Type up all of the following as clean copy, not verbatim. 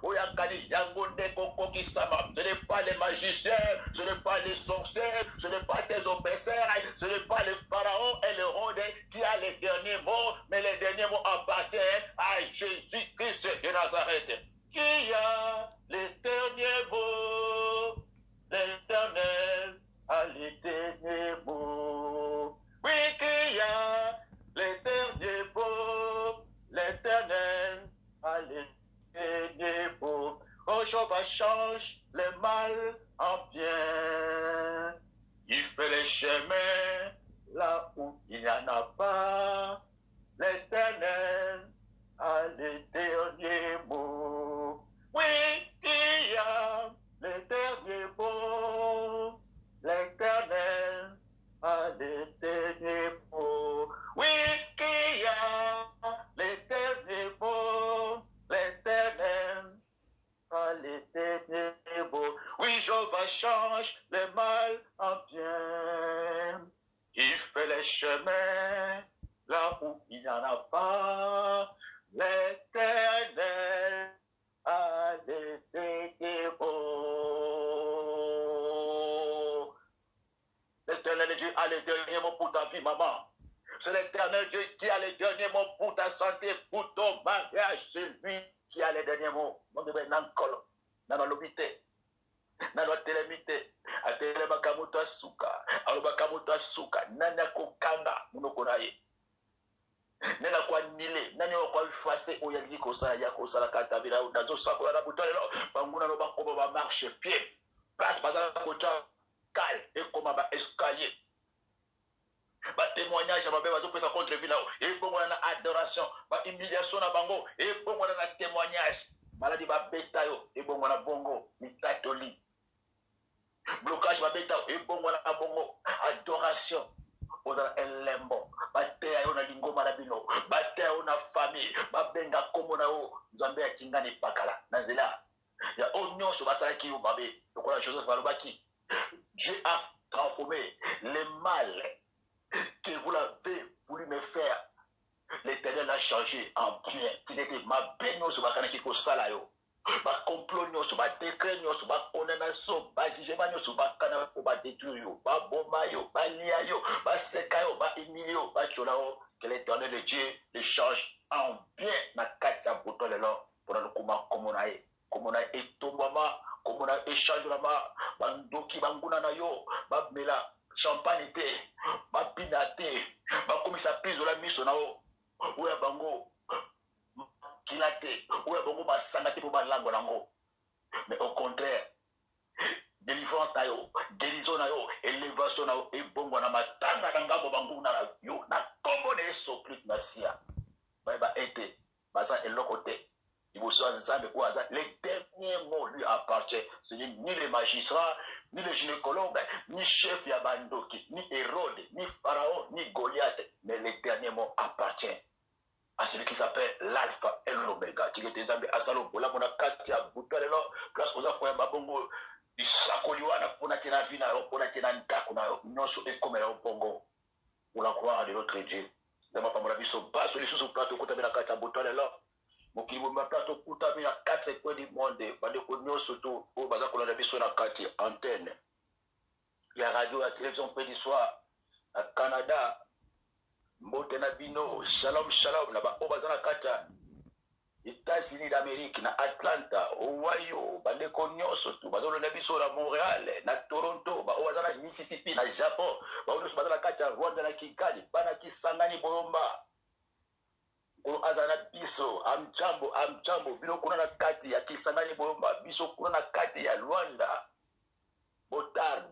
Oyakani Yangonde Koko Kisama. Ce n'est pas les magiciens, ce n'est pas les sorciers, ce n'est pas tes oppresseurs, ce n'est pas les pharaons et les rôdés qui a les derniers mots, mais les derniers mots appartiennent à Jésus-Christ de Nazareth. Qui a les derniers mots? L'Éternel a les derniers mots. Oui, qui a les derniers mots? L'Éternel a les derniers mots. Oh, Jéhovah change le mal en bien. Il fait les chemins là où il n'y en a pas. L'Éternel a les derniers mots. Oui, il y a les derniers mots. L'Éternel a les derniers mots. Oui, il y a les derniers mots. L'Éternel a les derniers mots. Oui, Jéhovah change le mal en bien. Il fait les chemins là où il n'y en a pas. L'Éternel a les derniers mots. L'Éternel Dieu a les derniers mots pour ta vie, maman. C'est l'Éternel Dieu qui a les derniers mots pour ta santé, pour ton mariage. C'est lui qui a les derniers mots. Mon Dieu, nankolo, nanolobite, nanotelemite, atelemakamuta suka, alobakamuta suka, nanyakokanga, munokonaye. Nena kwa nile nani kwa effacer oyali ko sala ya ko sala kata bila nazo sakola na butale lo banguna no bakoba ba marche pied place bazala ko cha kal et comme ba escalier ba témoignage ba be bazo pesa contre vila et bongo na adoration ba humiliation na bango et bongo na témoignage maladi ba beta yo et bongo na bongo ni catholique blocage ba beta et bongo na bongo adoration ozala elembo bateya yo na lingoma na bino bateya yo na famille babenga kombo na yo nzambe akingani pakala na nzela ya oyo nyonso basalaki yo mabe lokola Joseph alobaki Dieu a transformé le mal que vous l'avez voulu me faire. L'Éternel a changé en bien. Tinete mabe nyonso bakanaki kosala yo complot nyonso décret nyonso condamnation jugement nyonso bakana ko détruire yo boma yo balia yo baseka yo humilier yo bachola yo. Que l'Éternel de Dieu les change en bien na kati ya boto lelo pour le kuma komona etombama komona échange na ma bandoki banguna na yo bamela champagne te bapina te bakomisa pizo la miso na yo oya bango kilate oya bango basanga te po balango nango. Mais au contraire, délivrance na yo, guérison na yo, élévation na yo, ebongo na matanga na ngambo bangu na yo, na kombo na Yesu Christ Masia. Ba ete, basa eloko te. Liboso nzambe ko aza, les derniers mots lui appartiennent. Ce n'est ni les magistrats, ni les gynécologues, ni chef ya bandoki, ni Hérode, ni Pharaon, ni Goliath, mais les derniers mots appartiennent à celui qui s'appelle l'alpha et l'oméga. Tu es des amis à Salon, pour la monakati à Boutoualelo, place aux affaires Babongo, du Sakoliwana, pour la tena vina, pour la tena ntakuna, nyonso et comme au Bongo, pour la croire de notre Dieu. Dans ma parole, ils sont pas sur les sous-plateaux, quand tu as la Boutoualelo, mon qui vous m'appelle au Koutami à 4 coins du monde, pas de cognos surtout, au Bazakola de Bissou, la Kati, antenne. Il y a radio, la télévision, petit soir, à Canada. Mbotena bino, shalom shalom, na ba obazana kata États-Unis d'Amérique, na Atlanta, Ohio, bandeko nyonso tu, bazolo na biso na Montréal, na Toronto, ba obazana Mississippi, na Japon, ba onos bazana kata Rwanda na Kigali, bana Kisangani Boyomba. Ko azana biso, amchambo, bino kuna na kati ya Kisangani Boyomba, biso kuna na kati ya Rwanda. Botar,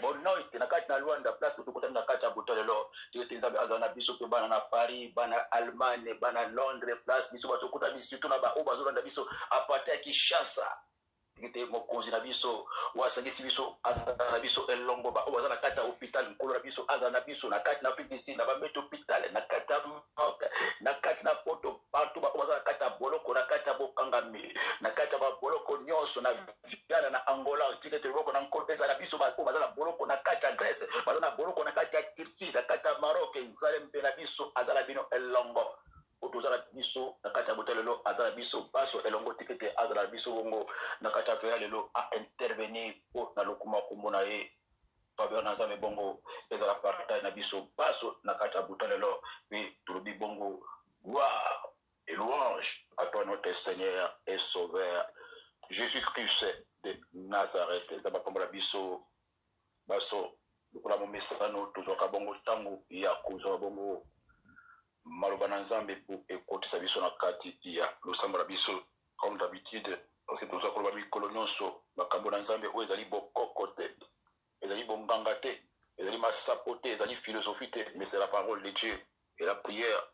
bonoite na kati na Luanda place tukutana na kati ya Butolelo tuyotenza azana biso to bana na Paris bana Allemagne bana Londres place biso batukuta biso tuna ba obazolanda biso apata ya Kinshasa tikete mokonzi na biso wasangisi biso azana biso elongo ba obazana kati ya hôpital nkolo na biso azana biso na kati na Afrique du Sud na ba meto hôpital na kati na kati na poto partout ba obazana kati ya boloko na kati ya bokangami na kati ya ba boloko nyonso na Ghana na Angola tikete roko na nkopeza na biso ba obazana boloko na kati ya Grèce bazana boloko na kati ya Turquie na kati ya Maroc nzale mpe na biso azala bino elongo otozala biso na kati ya bota lelo azala biso baso elongo tikete azala biso bongo na kati ya peya lelo a intervenir po na lokuma kombo na ye faveur na nzambe bongo ezala partage na biso baso na kati ya bota lelo mpe tolobi bongo gloire et louange à toi notre Seigneur et Sauveur Jésus-Christ de Nazareth ezaba kombo na biso baso lokola momesano tozwaka bongo ntango ya kozwa bongo maloba na nzambe po ekotisa biso na kati ya losambo na biso comme d'habitude parce que tozwa koloba mikolo nyonso makambo na nzambe oyo ezali bokoko te ezali bonganga te ezali masapo te ezali philosophie te mais c'est la parole de Dieu et la prière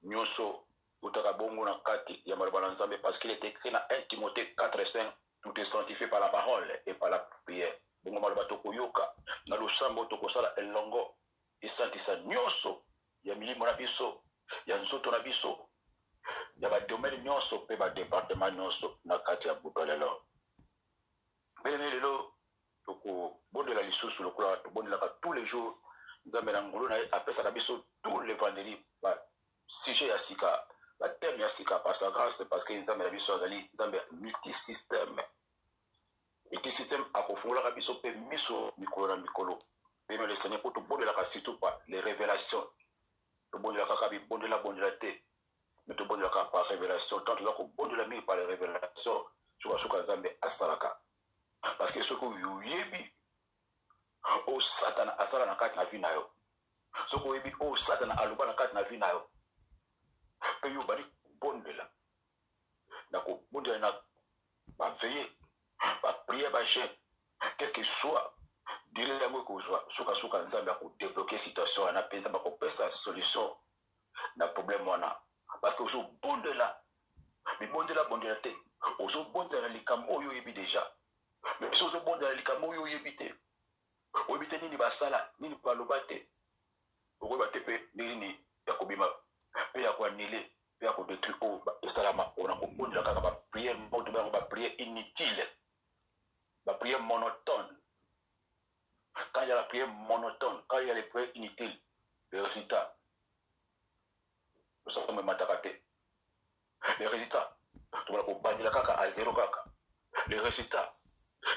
nyonso utaka bongo na kati ya maloba na nzambe parce qu'il est écrit na 1 Timothée 4:5 tout est sanctifié par la parole et par la prière bongo maloba tokoyoka na losambo tokosala elongo esantisa nyonso ya milimo na biso ya nzoto na biso ya badomaine nyonso mpe badepartement nyonso na kati ya buto lelo mbeleme lelo tokobondela lisusu lokola tobondelaka tous les jours nzambe na ngolu na ye apesaka biso tous les vendredi basujet ya sika bateme ya sika par sa grâce parce que nzambe na biso azali nzambe multisystème akofungolaka biso mpe miso mikolo na mikolo peme le seigneur mpo tobondelaka surtout pa les révélations tobondelaka kaka bibondela te mais tobondelaka par révélation tant toza kobondela mingi par les révélations sukasuka nzambe asalaka parce que soki oyebi oyo satana asala na kati na vi na yo soki oyebi oyo satana aloba na kati na vi na yo mpe yo bali kobondela na kobondela na baveye bapriere bajeune quel que soit dire yango ekozwa sukasuka nzambe akodébloke situation wana mpe nzambe akopesa solution na problème wana parce que ozobondela bondela te ozobondela na likambo oyo oyebi déjà mais so ozobondela na likambo oyo oyebi te nini basala nini baloba te okoyeba te mpe nini ya kobima mpe ya koanile mpe ya kodétruire oyo esalama ona kobondela kaka bapriere moto bango bapriere inutile bapriere monotone. Quand il y a la prière monotone, quand il y a les prières inutiles, le résultat, nous sommes matakaté. Les résultats, tu vas bandir la caca à zéro caca. Les résultats,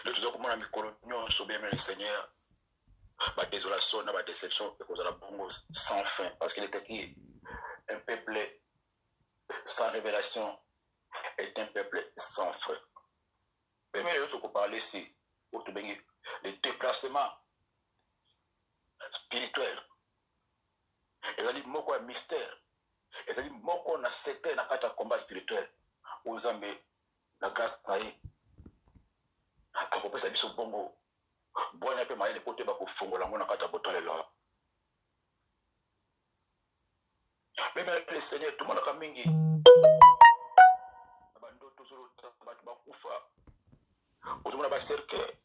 de tout ça, comme on a mis colonion, sur bien le Seigneur, ma désolation, ma déception, et cause de la bongo sans fin, parce qu'il est écrit, un peuple sans révélation est un peuple sans fin. Mais les autres qu'on parlait, c'est, les déplacements spirituel ezali moko ya mystère ezali moko na secret na kati ya combat spirituel oyo nzambe na grâce na ye akopesa biso bongo bwana mpe mayele po te bakofungola yango na kati ya botolelo meme le seigneur tomonaka mingi na bandoto ozolota bato bakufa ozomona bacercle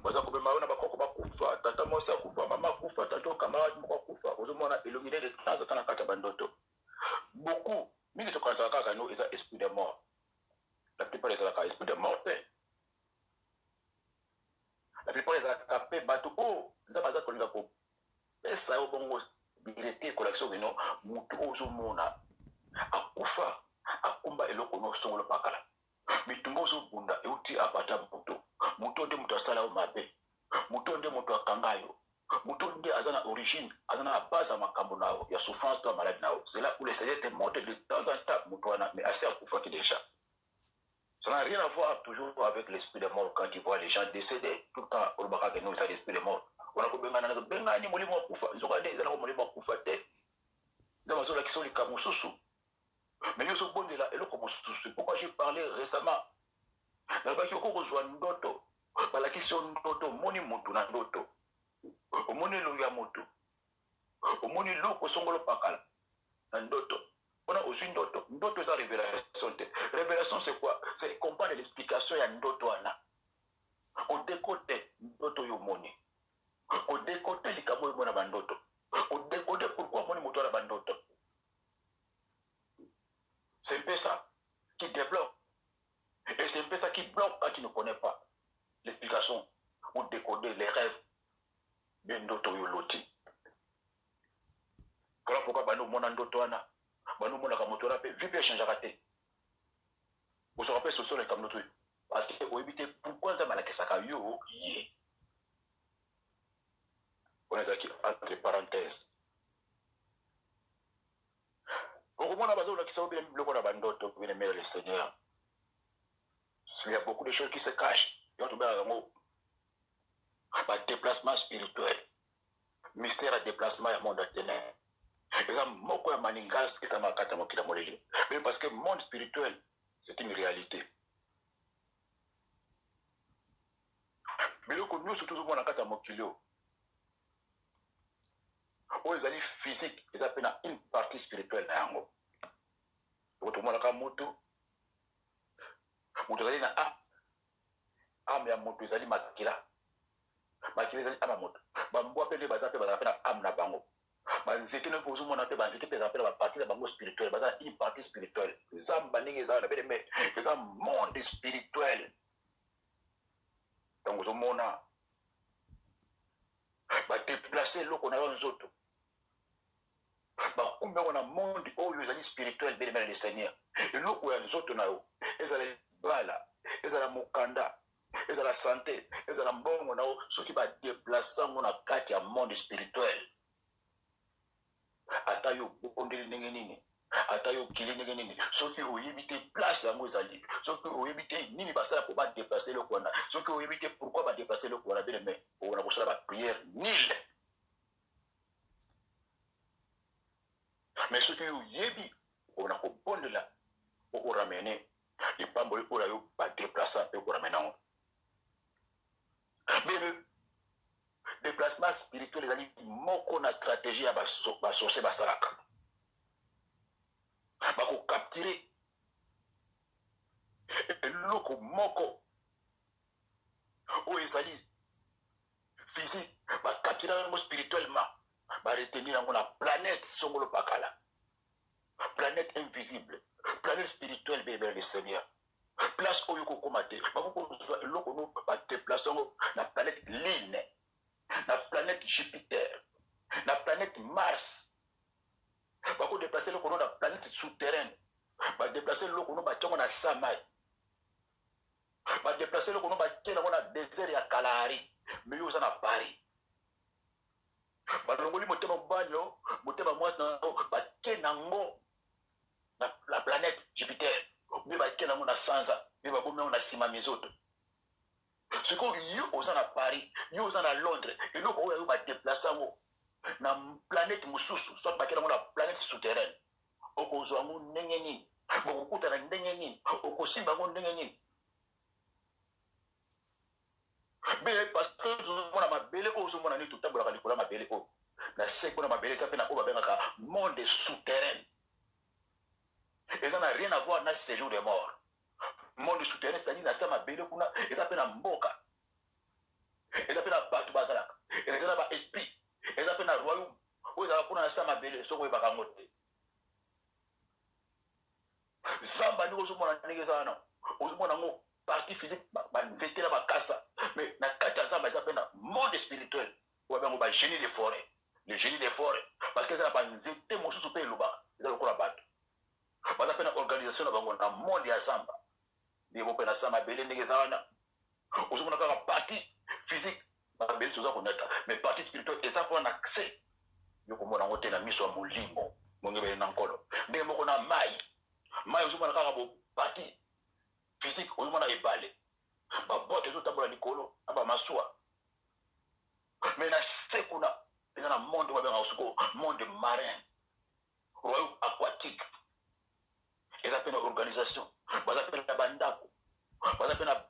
baza kobema oyo na bakoko bakufa tata mwasi akufa mama akufa tata camarade moko akufa ozomona elongide de temps ata na kati ya bandoto beaucoup mingi tokanisaka kaka no eza esprit de mort la plupart ezalaka esprit de mort te la plupart ezalaka mpe bato oyo nzambe aza kolinga kopesa yo bongo direte kolakisa okino motu oyo ozomona akufa akumba eloko nosongolo pakala bitumba ozobunda euti apata moto nde moto asala yo mabe moto nde moto akanga yo moto nde aza na origine aza na base ya makambo na yo ya souffrance to ya maladi na yo c'est là où le Seigneur te montre de temps en temps moto wana mais assez akufaki déjà ça n'a rien à voir toujours avec l'esprit de mort quand tu vois les gens décédés tout le temps olobaka ke no eza l'esprit de mort wana kobengana na bengani molimo akufa nzoka nde ezalaka molimo akufa te nzambe azolakisa yo likambo mosusu mais yo ozobondela eloko mosusu pourquoi j'ai parlé récemment nalobaki okokozwa ndoto balakisi yo ndoto omoni motu na ndoto omoni elongi ya motu omoni eloko osongolo pakala na ndoto mpona ozwi ndoto eza révélation te révélation c'est quoi c'est comprendre l'explication ya ndoto wana odécote ndoto oyo omoni odécote likambo oyo omona bandoto odécote pourquoi omoni motu wana bandoto c'est un peu ça qui débloque. Et c'est un peu ça qui bloque quand tu ne connais pas l'explication ou décoder les rêves de Ndoto Yoloti. Voilà pourquoi Bano Monandotoana, Nous monaka moto na pe vie peut changer raté. Vous se rappelez solution les comme notre parce que au éviter pourquoi ça malaki saka yo yé. On est aquí entre parenthèses. Au moment où on a qui sont bien le qu'on a bandoto bien aimer le Seigneur. Il y a beaucoup de choses qui se cachent. Il y a tout bien un déplacement spirituel. Mystère à déplacement à monde ténèbres. Et ça moko ya maningas et ça makata mokila moleli. Mais parce que le monde spirituel c'est une réalité. Mais le nous surtout on a kata mokilo. Ou ils allaient physique, ils appellent une partie spirituelle na yango. Donc tout le monde a ka moto. Moto na ame ya moto ils allaient makila. Makila ils allaient ama moto. Bambo appelle baza pe baza pe na ame na bango. Banzete ne pozo mona pe banzete pe appelle ba partie de bango spirituelle, baza une partie spirituelle. Zamba ningi za na pe mais c'est un monde spirituel. Donc vous mona ba déplacer loko na yo nzoto. Ba kumbe on a monde oyo ezali spirituel bien le Seigneur. Et loko ya nzoto na yo ezali bala, ezala mokanda, ezala santé, ezala mbongo na yo soki ba déplacer na kati ya monde spirituel. Ata yo bondeli ndenge nini, ata yo kili ndenge nini, soki oyebite place yango ezali, soki oyebite nini basala pour ba déplacer le kwana, soki oyebite pourquoi ba déplacer le kwana bien mais on a kosala ba prière nil. Mais soki oyebi on a kobondela o ramener les pamboli ola yo ba déplacer et ko ramener. Mais le déplacement spirituel ezali moko na stratégie ya ba sorcier basalaka. Bako capturer eloko moko o ezali physique ba capturer yango spirituellement ba retenir yango na planète songolo pakala, planète invisible, planète spirituelle bébé le Seigneur, place oyo ko komate bako eloko no ba déplacer na planète Lune, na planète Jupiter, na planète Mars. Bako déplacer le kono na planète souterraine. Ba déplacer le kono ba tiongo na Samai. Ba déplacer le kono ba kena na désert ya Kalahari. Mais yo za na Paris. Ba longoli motema banyo, motema mwasi na ba kena ngo na la planète Jupiter. Mais ba kena ngo na Sanza, mais ba bomé na sima mizoto. Ce que yo oza na Paris, yo oza na Londres, et loko oyo ba déplacer ngo na planète mususu soit bakela na planète souterraine okozwa ngo ndenge nini bokukuta na ndenge nini okosimba ngo ndenge nini mais parce que tozomona mabele oyo ozomona nini totambolaka likolo ya mabele oyo na seko na mabele eza mpe na oyo babengaka monde souterrain eza na rien à voir na séjour de mort. Monde souterrain c'est-à-dire na sa mabele kuna eza mpe na mboka, eza mpe na bato bazalaka, eza na ba esprit, eza mpe na royaume oyo ezalaka kuna na sa mabele soki oyebaka yango te. Zamba ndenge ozomona ndenge eza wana ozomona yango partie physique banzete na bakasa, mais na kati ya zamba eza mpe na monde spirituel oyo babengo ba génie de forêt, le génie de forêt parce que eza na banzete mosusu mpe elobaka eza lokola bato baza mpe na organisation na bango na monde ya zamba ndenge mpe na sa mabele ndenge eza wana ozomona kaka partie physique mabele toza koneta, mais partie spirituelle eza mpona na accès yo komona yango te na miso ya molimo mongebele na nkolo ndenge moko na mai ozomona kaka bo partie physique ozomona ebale babote ezotambola likolo na bamasuwa, mais na se kuna eza na monde oyo babengaka soko monde marin, royaume aquatique eza mpe na organisation, baza mpe na bandako, baza mpe na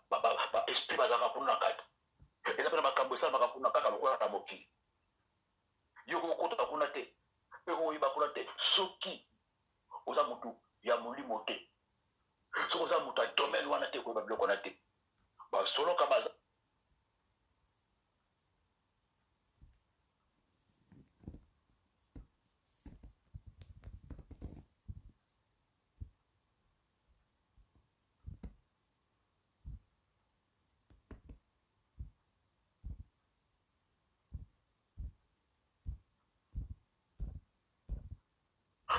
esprit bazalaka kuna na kati, eza mpe na makambo esalamaka kuna kaka lokola na mokili yo kokota kuna te mpe koyeba kuna te soki oza motu ya molimo te, soki oza motu ya domaine wana te koyeba biloko wana te basoloka baza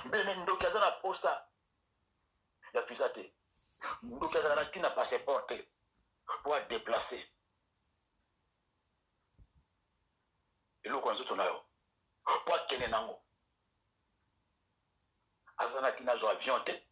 Mbene ndoki aza na posa ya visa te. Ndoki aza na tina passeport te pour déplacer. Eloko nzoto na yo pour akende nango. Aza na tina zo avion te.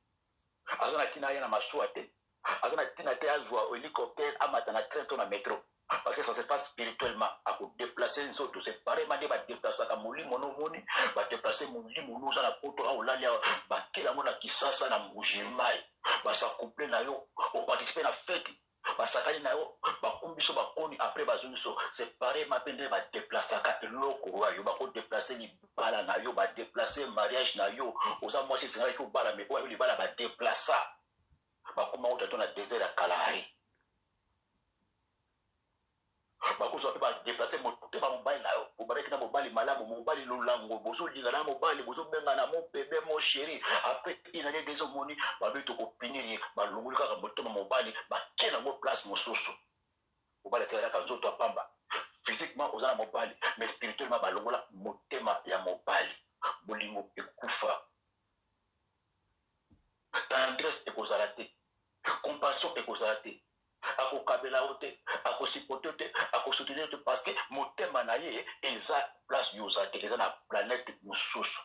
Aza na tina ya na masuwa te. Aza na tina te azwa hélicoptère amata na train to na métro. Parce que ça se passe spirituellement. À déplacer une sorte de séparément, va déplacer à Mouli, Monomoni, va déplacer Mouli, Monou, à la Poto, à Olalia, va quel mona qui s'assa na Moujimai, va s'accoupler na yo, va participer à la fête, va s'accali na yo, va combiso, va koni, après va zuniso, séparément, va déplacer à l'oko, va déplacer les balas na yo, va déplacer mariage na yo, aux amours, c'est vrai qu'il faut bala, mais ouais, les balas va déplacer, va comment on a désert à Kalahari. Bakozo va déplacer motema mobali na yo obareki na mobali malamu mobali lolango bozo linga na mobali bozo benga na mon bébé mon chéri après il a des homoni babeto ko piniri balunguli kaka motema mobali bakena mo place mosusu mobali tela ka nzoto apamba physiquement ozana mobali mais spirituellement balongola motema ya mobali bolingo ekufa tendresse ekozala te compassion ekozala te akokabela yo te akosipote te akosoutenir te parce que motema na ye eza place yoza te eza na planète mosusu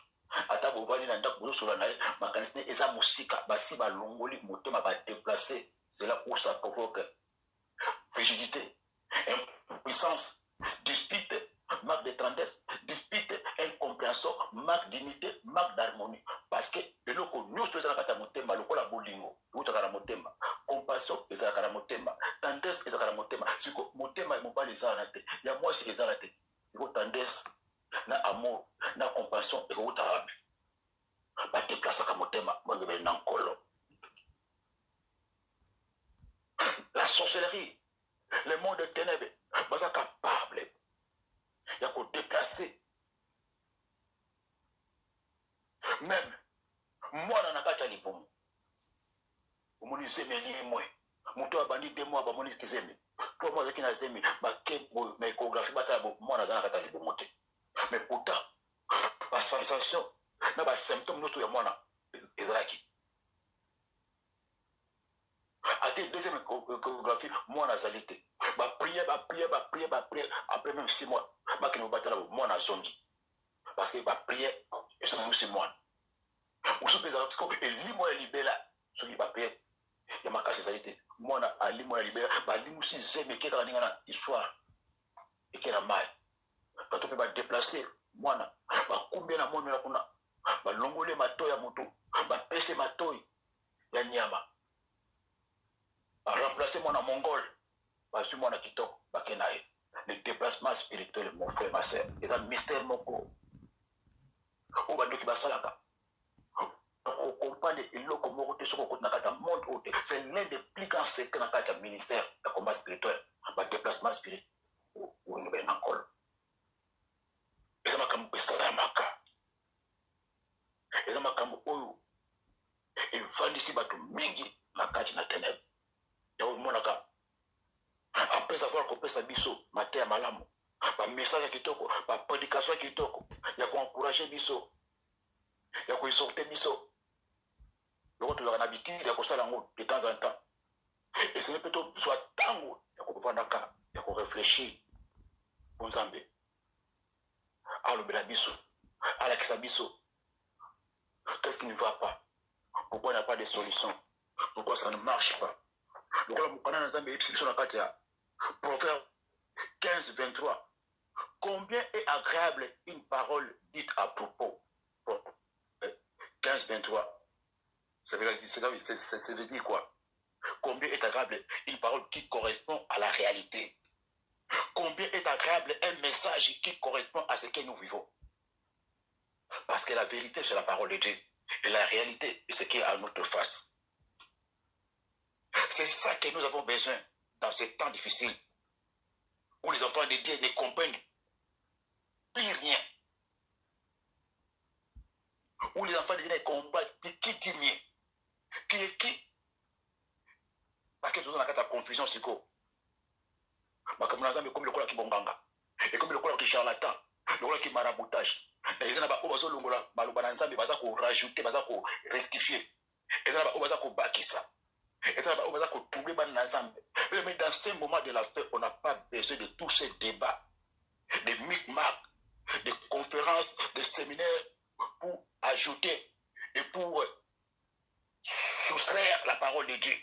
ata bovandi na ndako bozosola na ye makanisi te eza mosika basi balongoli motema badéplace cela où ça provoque frigidité impuissance dispute marque de tendresse dispute incompréhension marque d'unité marque d'harmonie parce que eloko nyonso ezalaka ta motema lokola bolingo eutaka na motema compassion ezalaka na motema tendresse ezalaka na motema siko motema ya mobali ezala na te ya mwasi ezala te siko tendresse na amour na compassion ekoutaka wapi badéplasaka motema mongebeli na nkolo la sorcellerie le monde de ténèbres baza capable ya kodéplacer même mwana na kati ya libumu omoni zemi limwe moto abandi 2 mois bamoni kizemi 3 mois azaki na zemi bake na échographie batala mwana aza na kati ya libumu te mais pourtant basensation na basymptôme nyonso ya mwana ezalaki ate deuxième échographie mwana azali te baprie après même 6 mois bakende bobatala mwana azongi parce que baprie esongi mwana mosusu mpe ezalaka siko elimo ya libela soki baprie ya makasi ezali te mwana alimo ya libela balimusi zemi ekekaka ninga na histoire eke na mai bato mpe badéplace mwana bakumbie na momela kuna balongoli matoi ya motu bapese matoi ya nyama baremplace mwana mongole bazwi mwana kitoko bake na ye le déplacement spirituel mon frère ma sœur eza mystère moko oyo bandoki basalaka comprendre eloko moko te soki okoti na kati ya monde oyo te c'est l'un des plus grands secrets na kati ya ministère ya combat spirituel badéplacement spirituel oyebeli na nkolo eza makambo esalamaka eza makambo oyo evandisi bato mingi na kati na ténèbre yango omonaka apres avoir kopesa biso mateya malamu bamessage ya kitoko baprédication ya kitoko ya koencourage biso ya koexhorte biso loko tozalaka na habitude ya kosala yango de temps en temps esenge mpe tozwa ntango ya kovandaka ya korefléchir po nzambe alobela biso alakisa biso qu'est-ce qui ne va pas pourquoi il n'y a pas de solution pourquoi ça ne marche pas lokola mokanda na nzambe eyebisi biso na kati ya proverbe 15-23 combien est agréable une parole dite à propos 15-23 ça veut dire quoi? Combien est agréable une parole qui correspond à la réalité? Combien est agréable un message qui correspond à ce que nous vivons? Parce que la vérité, c'est la parole de Dieu. Et la réalité, c'est ce qui est à notre face. C'est ça que nous avons besoin dans ces temps difficiles où les enfants de Dieu ne comprennent plus rien. Où les enfants de Dieu ne comprennent plus qui dit rien. Qui est qui? Parce que tout le monde a la confusion, c'est quoi? Comme le qui bonganga, et comme le qui charlatan, le qui maraboutage. ils ont besoin de malobana nzambe baza ko rajouter baza ko rectifier ils ont besoin ko bakisa ils ont besoin ko troubler ban nzambe. Mais dans ces moments de la fête, on n'a pas besoin de tous ces débats, de micmacs, de conférences, de séminaires pour ajouter et pour soustraire la parole de Dieu.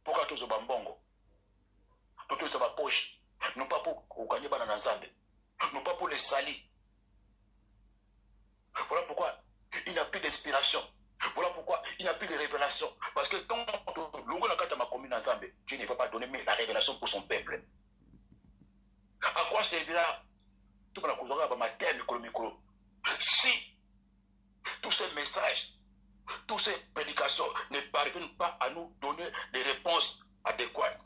Pourquoi tous au bambongo, tous au poche, non pas pour gagner banana nzambe, non pas pour les salir. Voilà pourquoi il n'y a plus d'inspiration. Voilà pourquoi il n'y a plus de révélation. Parce que quand Dieu ne va pas donner la révélation pour son peuple. À quoi servira tout le monde si tous ces messages, toutes ces prédications ne parviennent pas à nous donner des réponses adéquates?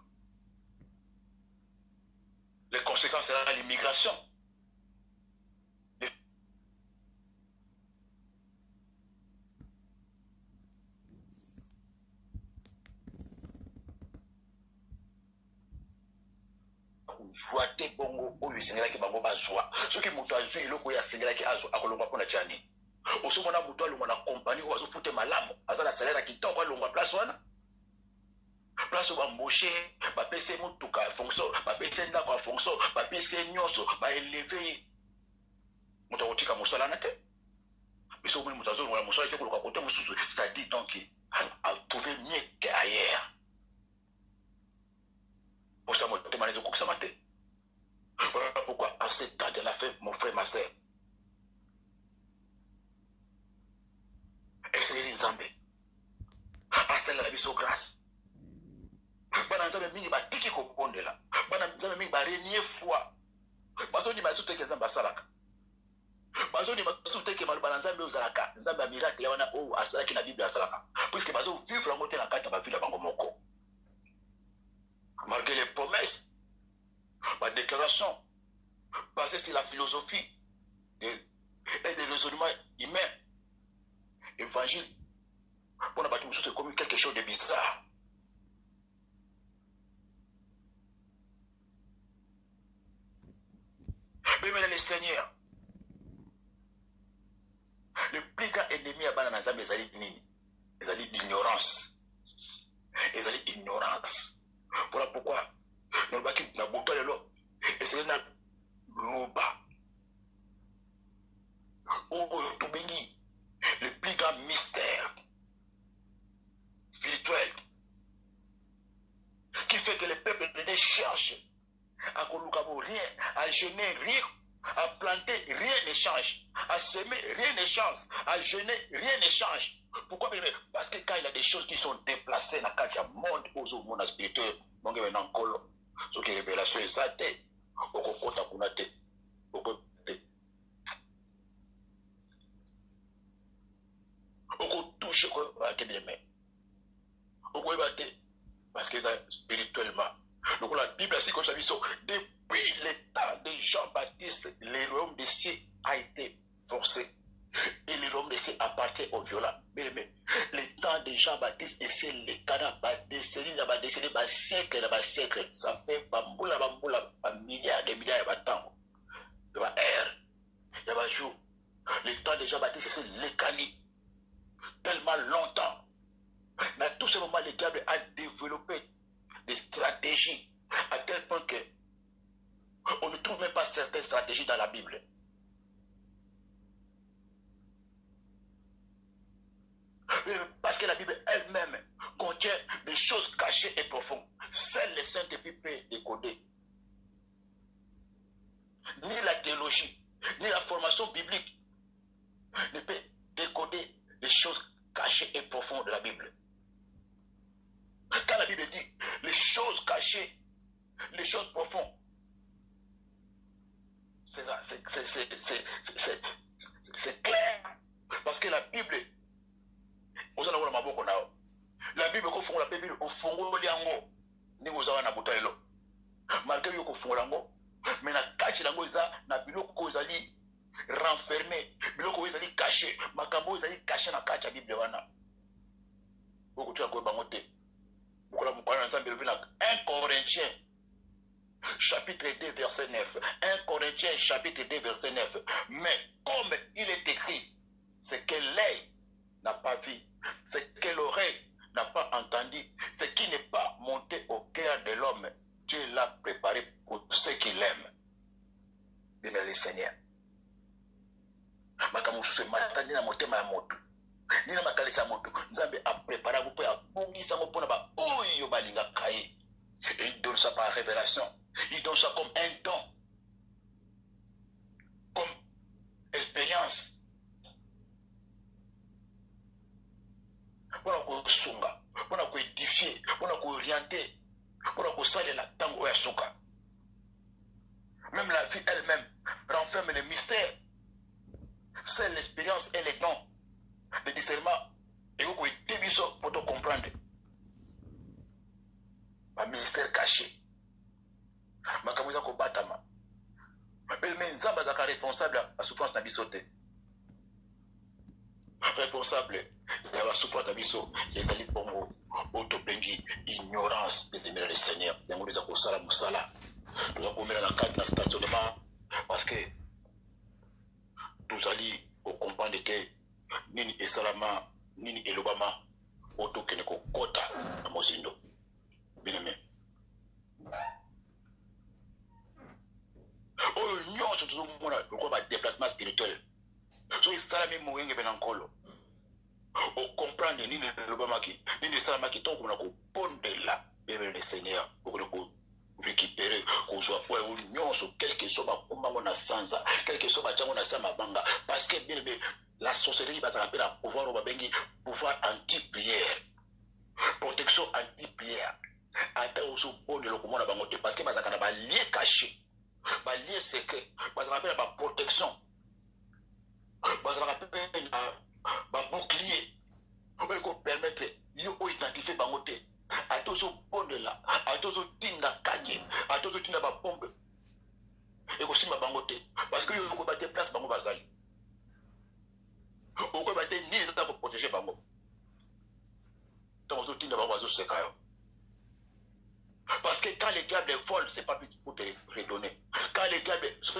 Les conséquences seront l'immigration. Joie te bongo oyo esengelaki bango bazwa soki moto azwi eloko oyo asengelaki azwa akolongwa mpona tiani osomona moto alongwa na kompani oyo azofute malamu aza na salaire ya kitoko alongwa place wana place oyo bamboshe bapese motuka ya fonction bapese ndako ya fonction bapese nyonso baeleve ye moto akotika mosala na te biso omoni moto azolongwa na mosala te koloka kote mosusu c'est-à-dire donc atrouve mieux que ailleurs pour ça motema nezokokisama te. Voilà pourquoi en ce temps de la fin, mon frère, ma soeur, essayez les embêter. Installez la vie sur grâce. Bana nzambe mingi batiki kopondela. Bana nzambe mingi barenie foi. Bazoni basute ke nzambe asalaka. Bazoni basute ke bana nzambe ozalaka. Nzambe a miracle wana o asalaki na Bible asalaka. Puisque bazo vivre en côté na kata ba vila bango moko. Malgré les promesses, ma déclaration basée sur la philosophie et des raisonnements humains, évangile, pour nous c'est comme quelque chose de bizarre. Mais maintenant, le Seigneur, le plus grand ennemi à Bananazam, ils allaient l'ignorance. Ils allaient l'ignorance. Voilà pourquoi nous avons dit et c'est un loba. Le plus grand mystère spirituel qui fait que les peuples ne cherchent à Kolukabo rien, à jeûner rien, à planter rien ne change, à semer rien ne change, à jeûner rien ne change. Pourquoi? Parce que quand il y a des choses qui sont déplacées dans le monde, aux mondes spirituels, donc il y a un colo, ce qui est révélation et ça, au kokota kunate, au kote, au touche quoi, à tes mains, au kote, parce que c'est spirituellement. Donc la Bible, c'est comme ça, depuis le temps de Jean-Baptiste, le royaume des cieux a été forcé. Et le royaume de cieux appartient aux violents. Mais le temps de Jean-Baptiste, et c'est le canard, décédé, siècle, ça fait bamboula, milliards de milliards de temps. Il y a air, il y a jour. Le temps de Jean-Baptiste, c'est le cani. Tellement longtemps. Mais à tout ce moment, le diable a développé des stratégies à tel point que on ne trouve même pas certaines stratégies dans la Bible. Parce que la Bible elle-même contient des choses cachées et profondes. Seuls les Saint-Esprit peuvent décoder. Ni la théologie, ni la formation biblique ne peut décoder des choses cachées et profondes de la Bible. Quand la Bible dit les choses cachées, les choses profondes, c'est clair. Parce que la Bible, la Bible, la Bible, au fond, malgré que vous mais na caché lango za na biloko ezali renfermé, biloko ezali caché, makambo ezali caché na kacha Bible wana. Beaucoup tu as quoi bangote. Beaucoup la mukwana nzambe na 1 Corinthiens chapitre 2, verset 9. 1 Corinthiens, chapitre 2, verset 9. Mais comme il est écrit, ce que l'œil n'a pas vu, ce que l'oreille n'a pas entendu, ce qui n'est pas monté au cœur de l'homme, Dieu l'a préparé pour ceux qui l'aiment. Bien le Seigneur. Makamusu matani na motema ya moto. Nina makalisa moto. Nzambe a préparé vous pour abongisa mo pona ba oyo balinga kai. Et il donne ça par révélation. Il donne ça comme un don. Comme expérience. Pour qu'on sunga, pour qu'on édifier, pour qu'on orienter, pour qu'on sache la tango ya suka. Même la vie elle-même renferme les mystères. C'est l'expérience et les dons de discernement. Et vous pouvez débiso pour te comprendre. Un ministère caché. Makamuza ko batama. Mais Nzamba zaka responsable à la souffrance d'Abisote. Responsable de la souffrance d'Abiso. Les alliés Bongo. Autobengi. Ignorance de l'aimer le Seigneur. Yango les akosala musala. Nous avons mis dans la carte de stationnement. Parce que nous allons comprendre que Nini et Salama, Nini et l'Obama, auto que nous kota à Mosindo. Bien aimé. Oh, non, c'est toujours un déplacement spirituel. So, Salami Mouenge Benankolo. On comprend Nini et l'Obama qui, Nini et Salama qui tombent comme on là, bien le Seigneur, pour récupérer qu'on soit pour union sur quelque chose à sansa quelque chose à sama banga parce que bien la sorcellerie va s'appeler à pouvoir au bengi pouvoir anti-prière protection anti-prière attends au bon de l'ocomon à bangote parce que va s'appeler à lié caché va lié secret va s'appeler à protection va s'appeler à bouclier on peut permettre yo identifier bangote à tous au bon de là, à tous au tinda kaje, à tous au tinda ba pompe. Et aussi ma bangote. Parce que yo ko batte place bango bazali. O ko batte ni les états pour protéger bango. Donc au tinda bango bazo sekayo. Parce que quand le diable vole, c'est pas pour te redonner. Quand le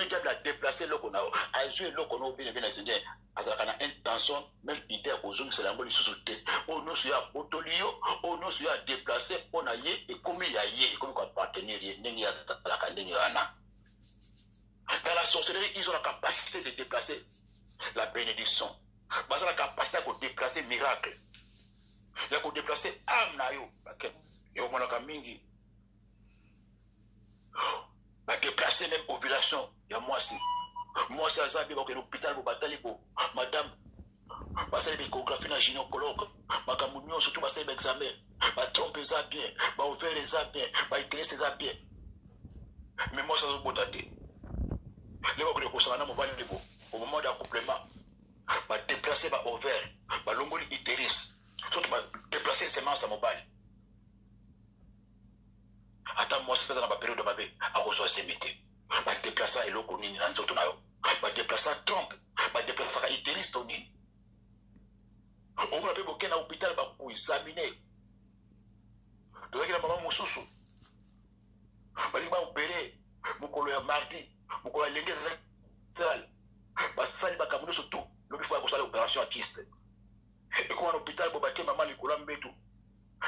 diable a déplacé l'eau qu'on a, a joué l'eau qu'on a bien bien enseigné, à la intention, même idée aux hommes, c'est la bonne chose. On nous suit à Otolio, on nous suit à déplacer, on a yé, et comme il y a yé, et comme il y a partenaire, il y a la candidate. Dans la sorcellerie, ils ont la capacité de déplacer la bénédiction. Ils ont la capacité de déplacer miracle. Ils ont déplacer âme. Ils ont la mingi. Va déplacer même ovulation. Il y a moi aussi. Moi, c'est Azabi, donc l'hôpital, madame, parce que l'échographie dans gynécologue, ma camounion, surtout parce que l'examen, ma trompe ça bien, ma ovaire ça bien, ma éclairé ça bien. Mais moi, ça se peut dater. Les gens qui concernent mon bal au moment d'accouplement, ma déplacer ma ovaire, ma longoli utérus, surtout ma déplacer les semences à mon bal. Attends, moi, c'est dans ma période de ma vie, à reçoit ces métiers. Ma déplacer et l'eau qu'on y a dans le ma déplacer trompe, ma déplacer à utérus toni. On va faire beaucoup d'hôpital pour examiner. Donc, il y a maman Moussoussou. Il va opérer. Il y a mardi. Il y a lundi. Il y a surtout. Il faut faire l'opération à kyste. Et comme un hôpital, il y a maman qui a fait tout.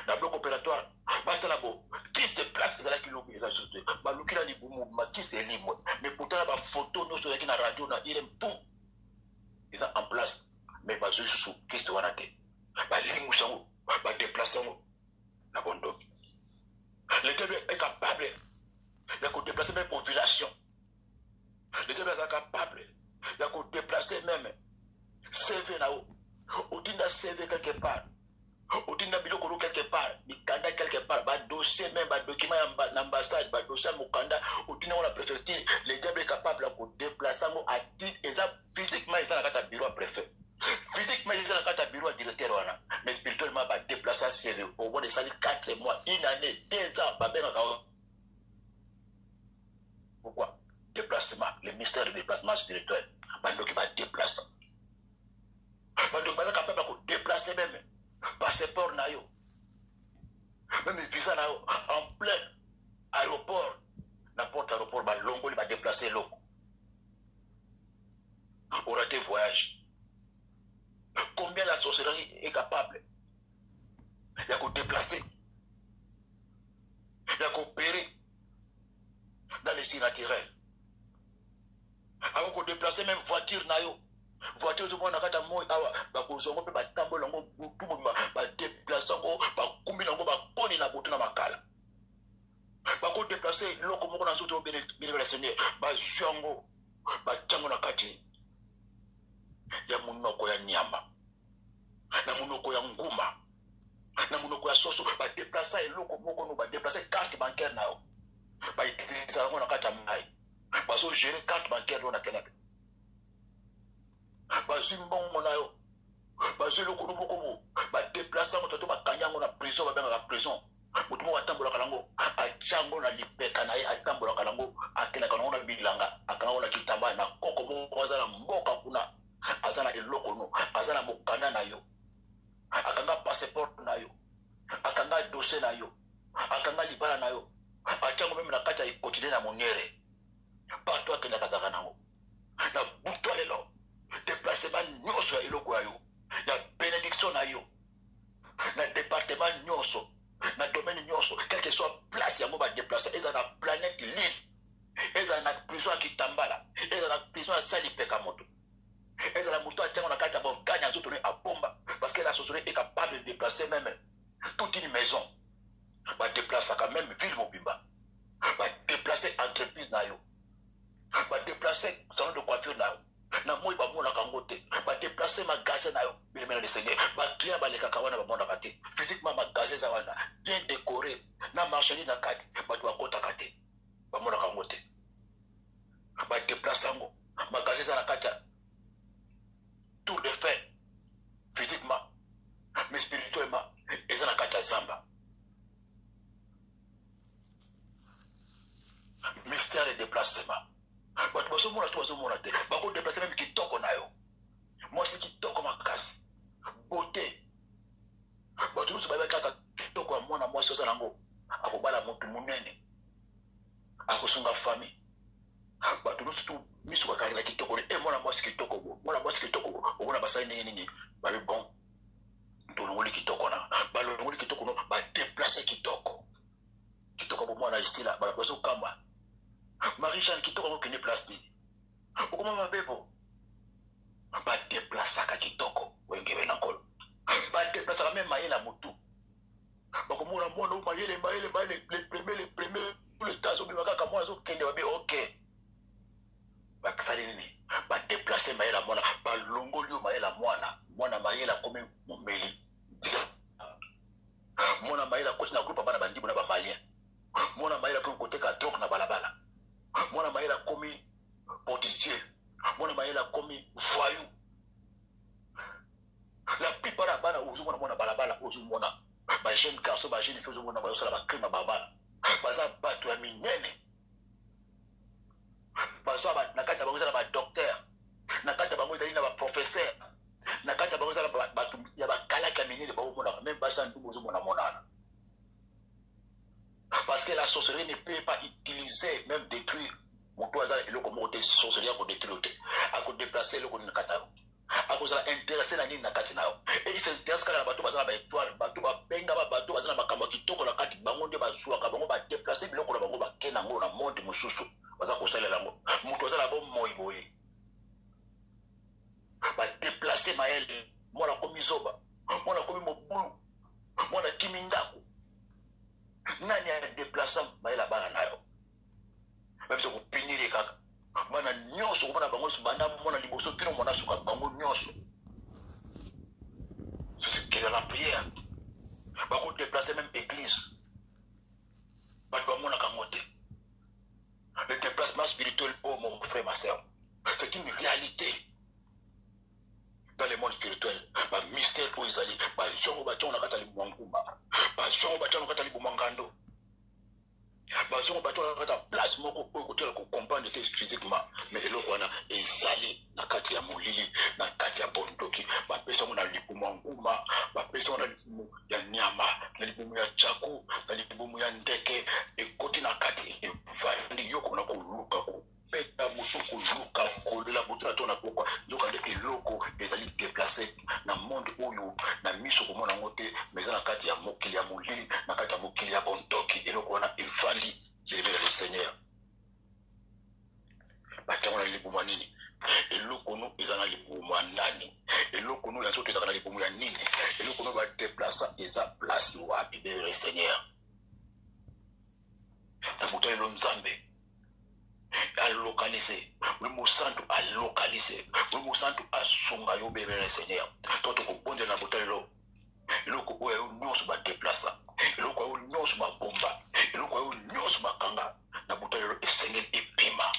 Dans le bloc opératoire, il y a kyste place. Il y a qui l'ont mis. Il y a kyste est libre. Mais pourtant, il y a photo. Nous sommes dans la radio. Il aime tout. Ils sont en place. Mais pas sous qu'est-ce qu'on a dit? Bah, l'imouchon, bah, déplaçons la bonne dose. Le diable est capable de déplacer même population. Le diable est capable de déplacer même CV là-haut. Ou d'un CV quelque part. Ou d'un biloko quelque part. Mikanda quelque part. Bah, dossier même, bah, document d'ambassade, bah, dossier Mukanda. Ou d'un la préfecture. Le diable est capable de déplacer à titre et ça physiquement, il s'en a un bureau à préfet. Physiquement, il y a un bureau à directeur, mais spirituellement, il va déplacer à CV. Au bout de 4 mois, 1 année, 2 ans, pourquoi? Déplacement, le mystère du déplacement spirituel. Il va déplacer. Il va capable de déplacer même. Passeport, même visa en plein aéroport. n'importe aéroport, bah longo, il va déplacer l'eau. On raté voyage. Combien la sorcellerie est capable? Il y a qu'à déplacer. Il y a qu'à opérer dans les signes naturels. Alors qu'on déplace même voiture nayo. Voiture tout le monde a kata moi awa ba kozongo pe ba tambo lango tout monde ba déplacer ko ba kumbi lango ba koni na botu na makala. Ba ko déplacer loko moko na soto bénéficiaire ba jango ba chango na kati ya munoko ya nyama. Na munoko ya nguma. Na munoko ya soso ba déplacer loko moko no ba déplacer carte bancaire nayo. Ba utiliser ngo na kata mai. Ba so gérer carte bancaire do na ténèbre. Ba zimbongo nayo. Ba zelo ko moko ba déplacer ngo toto ba kanyango na prison ba benga la prison. Mutu mo atambola kalango a chango na lipeka na ye atambola kalango akena kango na bilanga akango na kitamba na koko mo azana mboka kuna azana eloko no azana mokanda na yo akanga passeport na yo akanga dossier na yo akanga libala na yo achango meme na kata ikotide na monyere partout akenda kazaka nango na buto lelo déplacement nyoso ya eloko ya yo ya bénédiction na yo na département nyoso na domaine nyoso quelle que soit place yango ba déplacer eza na planète lune eza na prison ya kitambala eza na prison ya salipeka moto eza na moto achango na kata bon gagne azo tourner à bomba parce que la sorcellerie est capable de déplacer même toute une maison ba déplacer quand même ville mobimba ba déplacer entreprise na yo ba déplacer salon de coiffure na yo na moi ba mona kangote ba déplacer magasin na yo bien le Seigneur ba client ba leka kawana ba mona kate physiquement magasin za wana bien décoré na marchandise na kati ba to akota kate ba mona kangote ba déplacer ngo magasin za na kati tour de fait physiquement mais spirituellement et za na kati zamba mystère de déplacement. But baso mona to baso mona te. Bako déplacer même kitoko na yo. Moi c'est kitoko makasi. Beauté. But nous ba kaka kitoko mona moi soza nango. Akobala mutu munene. Akosunga famille. But nous tout misu ka kala kitoko e mona moi c'est kitoko bo. Mona moi c'est kitoko bo. Ona basai nini ba le bon. Ndolongoli kitoko na. Ba longoli kitoko no ba déplacer kitoko. Kitoko bo mona ici là ba baso kamba. Marie-Jeanne qui toko kene place ni. Okoma mabebo. Ba déplacer ka kitoko wengebe na nkolo. Ba déplacer même mayela mutu. Ba komona mona mayele les premiers tout le temps so bimaka ka mona so kende babe OK. Ba kasali nini? Ba déplacer mayela mona ba longoli mayela mwana mayela comme momeli. Mona mayela côté na groupe bana bandibu na ba malien. Mona mayela comme côté ka drogue na balabala. Mona mayela komi portier. Mona mayela komi voyou. La plupart des bana ozu mona balabala ozu mona ba jeune garçon ba jeune fille ozu mona ba sala ba crime babala. Baza bato ya minene. Baza ba nakata bango za ba docteur. Nakata bango za ina ba professeur. Nakata bango za ba ya ba kala ka minene ba mona même ba za ndubu ozu mona. Parce que la sorcellerie ne peut pas utiliser, même détruire. Mon toit est le commode sorcellerie à détruire. À déplacer le commode Nakataro. À cause de l'intéresser la ligne Nakatinao. Et il s'intéresse quand la bateau va dans la étoile, bateau va benga, bateau va dans la Makamaki, toko la kati, bangon de Bazua, Kabango va déplacer, le Kolabango va Kenango, la monte, Moussou, va conseiller la mot. Mon toit la bombe Moïboé. Va déplacer Maël, moi la commisoba, moi la commis Moboulou, moi la Kimindaku. Nani a déplacé Maël bana nayo. Même si vous punir les caca. Bana nyoso, bana bango, bana mona liboso, kino mona suka bango nyoso. C'est ce qui est dans la prière. Bango déplacer même église. Bango mona kamote. Le déplacement spirituel, oh mon frère, ma soeur, c'est une réalité. Dans le monde spirituel, ba mystère pour les alliés, ba jongo ba tona katali bumangumba, ba jongo ba tona katali bumangando. bazongo bato na place moko oyo kotela kocomprendre te physiquement mais eloko wana ezali na kati ya molili na kati ya bondoki bapesango na libumu ya nguma bapesango na libumu ya nyama na libumu ya chaku na libumu ya ndeke ekoti na kati evandi yo kona koluka kopeta moto koluka kolela moto na to na pokwa nzoka nde eloko ezali déplacé na monde oyo na miso komona yango te mais eza na kati ya mokili ya molili na kati ya mokili ya bondoki eloko wana evandi bilemela le Seigneur batiango na libumu ya nini eloko nu eza na libumu ya nani eloko nu ya nzoto ezaka na libumu ya nini eloko nu badeplasa eza place wapi bilemela le Seigneur na moto lelo nzambe alokalize Mulungu Santo alokalize Mulungu Santo asunga yo bilemela le Seigneur toto kobondela na moto lelo eloko oyo nyonso badeplasa eloko oyo nyonso babomba eloko oyo nyonso bakanga na buta lelo esengeli epima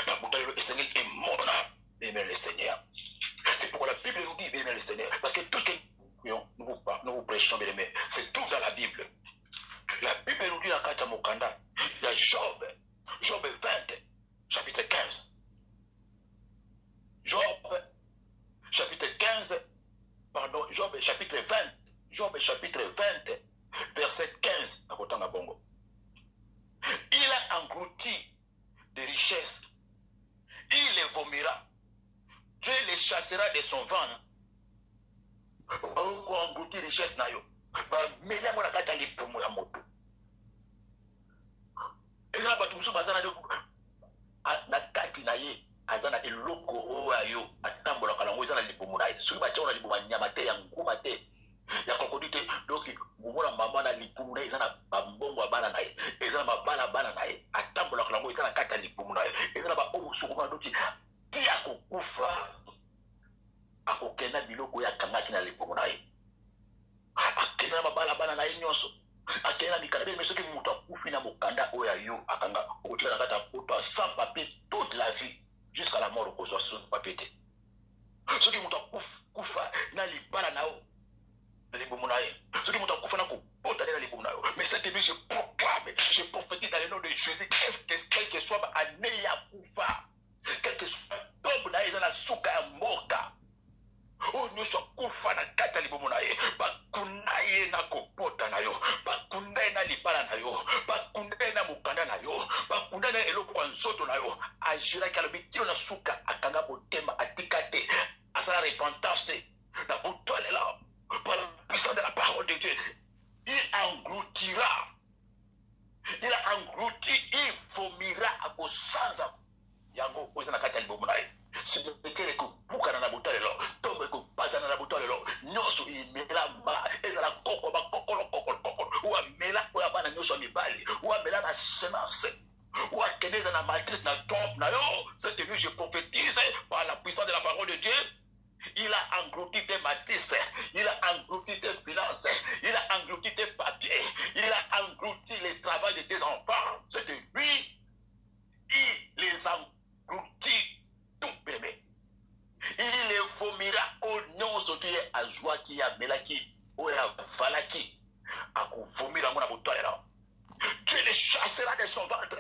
na buta lelo esengeli emona bien le Seigneur. C'est pourquoi la Bible nous dit bien le Seigneur, parce que tout ce que nous vous prêchons bien aimés, c'est tout dans la Bible. La Bible nous dit dans Kata Mokanda, il y a Job 20 chapitre 15 Job chapitre 20 verset 15 à Kotanga Bongo. Il a englouti des richesses, il les vomira, Dieu les chassera de son ventre. Pour engloutir les richesses nayo, mais là on a kata lipumu ya moto. Et là batu musu bazana de na kati na ye azana eloko oyo atambola kala ngo ezana lipumu na ye. Soki batia na lipumu nyama te ya nguma te. Ya kokodi te donc ngumona mama na lipumu na ezana bambongo bana na ye. Ezana mabala bana na ye. Atambola kala ngo ezana kata lipumu na ye. Ezana ba oyo sukuma doki ti akokufa. Akokena biloko ya kangaki na lipumu na ye. Akena mabala bana na ye nyonso. Akena mikalabe mais soki mutu akufi na mokanda oya yo akanga okotika na kata poto sans papier toute la vie jusqu'à la mort okozwa sur papier te. Soki mutu akufa na libala na yo na libumu na ye. Soki mutu akufa na kobota na libumu na yo. Mais cette nuit je proclame, je prophétise dans le nom de Jésus, quel que soit année ya kufa, quel que soit tombe na ye na suka ya moka. Oh nyonso kufa na kati ya libumu na ye bakunda ye na kopota na yo bakunda ye na libala na yo bakunda ye na mokanda na yo bakunda na eloko ya nzoto na yo agiraki alobi kilo na suka akanga botema atika te asala repentance te na botolela par la puissance de la parole de Dieu il engloutira il a englouti il vomira akosanza yango oza na kati ya libumu na ye c'était que bukana na botalelo tombe ko bazana na botalelo nyoso imela ma ezala koko ba kokolo ou amela ko abana nyoso mibali ou amela na semence ou akeneza na matrice na tombe na yo cette nuit je prophétise par la puissance de la parole de Dieu. Il a englouti tes matrices, il a englouti tes finances, il a englouti tes papiers, il a englouti les travaux de tes enfants. Cette nuit il les engloutit tout bébé. Il les vomira au nom sauté à joie qui a melaki ou à valaki à qu'on vomira mon aboutoira. Dieu les chassera de son ventre.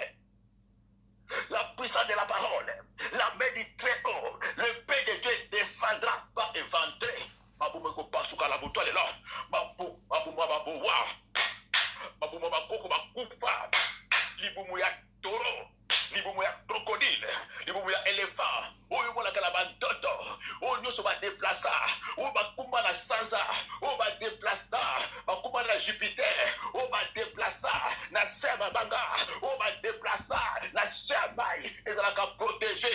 La puissance de la parole, la main du Très-Haut, le paix de Dieu descendra, va éventrer. Maboumeko pasuka la boutoile là. Mabouma babouwa. Mabouma bakoko bakufa. Liboumouya taureau. Liboumou ya crocodile, liboumou ya éléphant, oyo mona kala bandoto, oyo nyoso ba déplaça, oyo ba kumba na sanza, oyo ba déplaça, ba kumba na Jupiter, oyo ba déplaça na sema banga, oyo ba déplaça na semai, ezala ka protégé,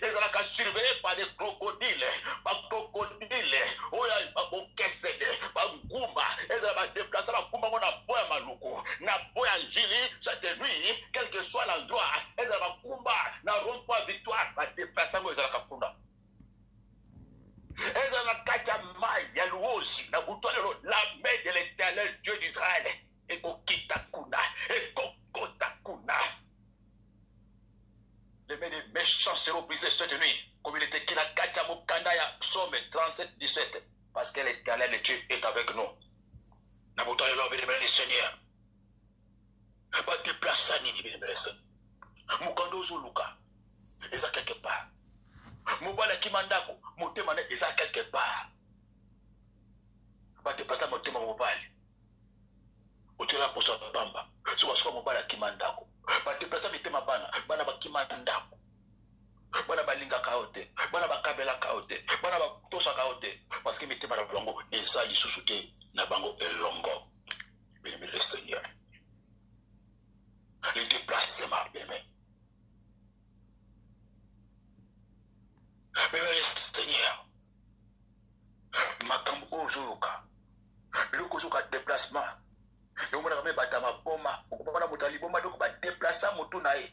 ezala ka surveillé par des crocodiles, ba crocodile, oyo ba bokesede, ba ngumba, ezala ba déplaça ba kumba mona boya maluko, na boya njili, cette nuit, quel que soit l'endroit, ezala ba kumba na rond-point victoire ba déplacer ngo ezala kakunda ezala kata mai ya luosi na butwalelo la main de l'Éternel Dieu d'Israël et kokita kuna et kokota kuna. Les mains des méchants seront brisées cette nuit comme il était écrit dans kata mokanda ya psaume 37-17 parce que l'Éternel Dieu est avec nous na butwalelo bien le Seigneur. va déplacer nini bilemelese. Mukando Zuluka, ils sont quelque part. Mobala Kimandako, Motemane, ils sont quelque part. Va déplacer Motema Mobile. Otela Posa Bamba, soit Mobala Kimandako. Va déplacer Mitema Bana, Bana Kimandako. Bana Balinga Kaote, Bana Bakabela Kaote, Bana Tosa Kaote, parce que Mitema Longo, et ça, ils sous-soutent Nabango et Longo. Bien le Seigneur. Le déplacement, bien aimé. Mais le Seigneur, Makambo Ozoka, le Kozoka déplacement, le Monarme Batama Boma, ou Boma Motali Boma, donc déplacer Motunae.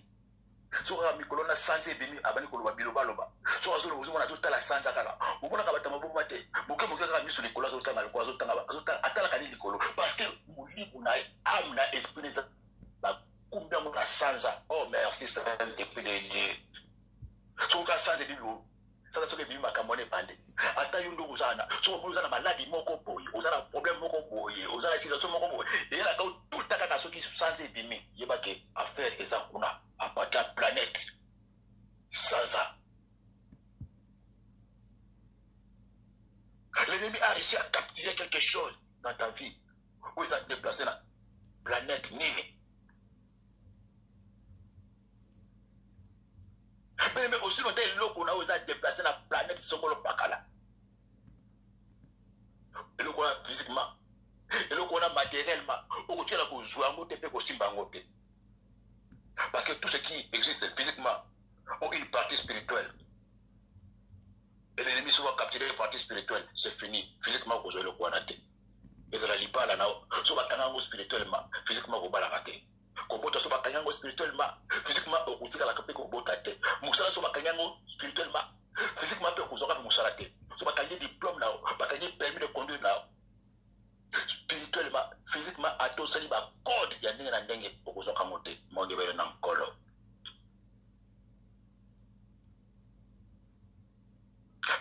Sur la Micolona sans ébimi, Abanicolo Bilobaloba, sur la zone où on a tout à la sans akala, ou on a Batama Bomate, Bouquet Moka mis sur les colas au temps, le Coazo Tanga, à la Canicolo, parce que Moulibunae, Amna, esprit la combien on a sans. Oh merci, ça a été Dieu. Sur le sans ébimi. Ça c'est ce que Bima Kamone Pandé. Ata yundo uzana. So vous avez maladie moko boy, vous avez problème moko boy, vous avez situation moko boy. Et là tout le temps quand qui sans ébimi, yeba que affaire ezakuna à partir de la planète. Sans ça. L'ennemi a réussi à capturer quelque chose dans ta vie. Où il a déplacé la planète Nini. Mais aussi, on a déplacé la planète Sokolo Pakala. Et le qu'on a physiquement, et le qu'on a matériellement, au côté de la cause, parce que tout ce qui existe physiquement ont une partie spirituelle. Et l'ennemi se voit capturer une partie spirituelle, c'est fini. Physiquement, vous avez le quoi naté. Et ça la lit pas là, soit spirituellement, physiquement, vous avez la raté. Kobota soba kanyango spirituellement, physiquement au kutika la kape kobota te. Musala soba kanyango spirituellement, physiquement pe kuzoka musala te. Soba kanyi diplôme na, ba kanyi permis de conduire na. Spirituellement, physiquement ato sali ba code ya ndenge na ndenge okuzoka mote, monge bele na nkolo.